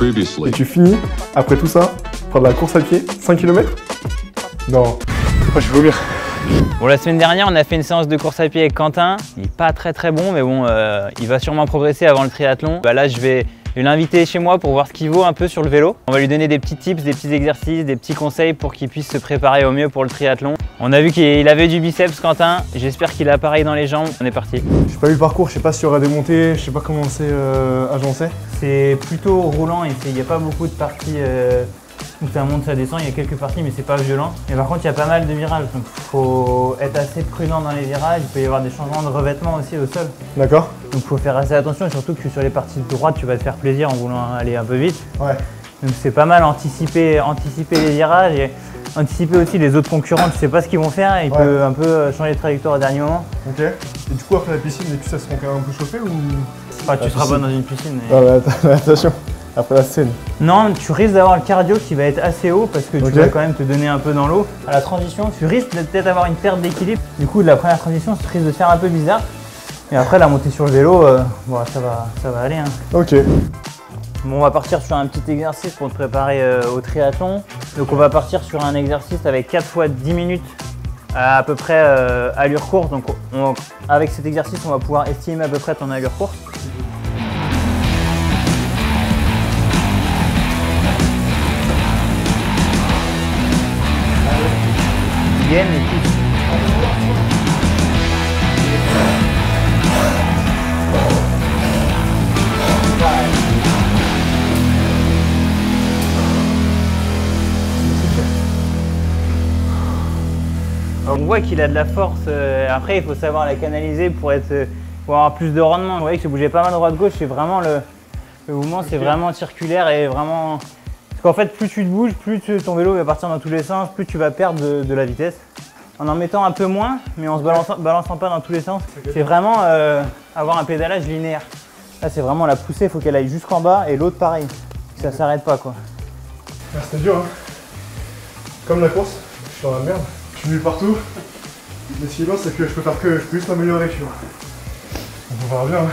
Et tu finis, après tout ça, par de la course à pied, 5 km? Non, je veux bien. Bon, la semaine dernière, on a fait une séance de course à pied avec Quentin. Il n'est pas très bon, mais bon, il va sûrement progresser avant le triathlon. Là, je vais l'inviter chez moi pour voir ce qu'il vaut un peu sur le vélo. On va lui donner des petits tips, des petits exercices, des petits conseils pour qu'il puisse se préparer au mieux pour le triathlon. On a vu qu'il avait du biceps, Quentin. J'espère qu'il a pareil dans les jambes. On est parti. J'ai pas vu le parcours, je sais pas s'il y aura des montées, je sais pas comment c'est agencé. C'est plutôt roulant et il n'y a pas beaucoup de parties où ça monte, ça descend. Il y a quelques parties, mais c'est pas violent. Mais par contre, il y a pas mal de virages, donc il faut être assez prudent dans les virages. Il peut y avoir des changements de revêtement aussi au sol. D'accord. Donc il faut faire assez attention, et surtout que sur les parties de droite, tu vas te faire plaisir en voulant aller un peu vite. Ouais. Donc c'est pas mal anticiper les virages et anticiper aussi les autres concurrents. Tu sais pas ce qu'ils vont faire et il peut un peu changer de trajectoire au dernier moment. Ok. Et du coup, après la piscine, les cuisses, elles seront quand même un peu chauffées ou? Enfin, tu seras pas dans une piscine. Mais... Ah bah, attention, après la scène. Non, tu risques d'avoir le cardio qui va être assez haut parce que tu vas quand même te donner un peu dans l'eau. À la transition, tu risques de peut-être avoir une perte d'équilibre. Du coup, de la première transition, ça risque de faire un peu bizarre. Et après, la montée sur le vélo, bon, ça va aller. Hein. Ok. Bon, on va partir sur un petit exercice pour te préparer au triathlon. Donc on va partir sur un exercice avec 4 fois 10 minutes à peu près allure course. Donc avec cet exercice, on va pouvoir estimer à peu près ton allure course. Gaine et pousse. On voit qu'il a de la force, après il faut savoir la canaliser pour avoir plus de rendement. Vous voyez que je bougeais pas mal droite-gauche, c'est vraiment le mouvement, c'est vraiment circulaire et vraiment... Parce qu'en fait plus tu te bouges, plus ton vélo va partir dans tous les sens, plus tu vas perdre de la vitesse. En mettant un peu moins, mais en se balançant pas dans tous les sens. C'est vraiment avoir un pédalage linéaire. Là c'est vraiment la poussée, il faut qu'elle aille jusqu'en bas et l'autre pareil, que ça s'arrête pas quoi. Ah, c'était dur hein. Comme la course, je suis dans la merde. Je suis venu partout, mais ce qui est bien c'est que je peux juste m'améliorer, tu vois. On verra bien. Hein.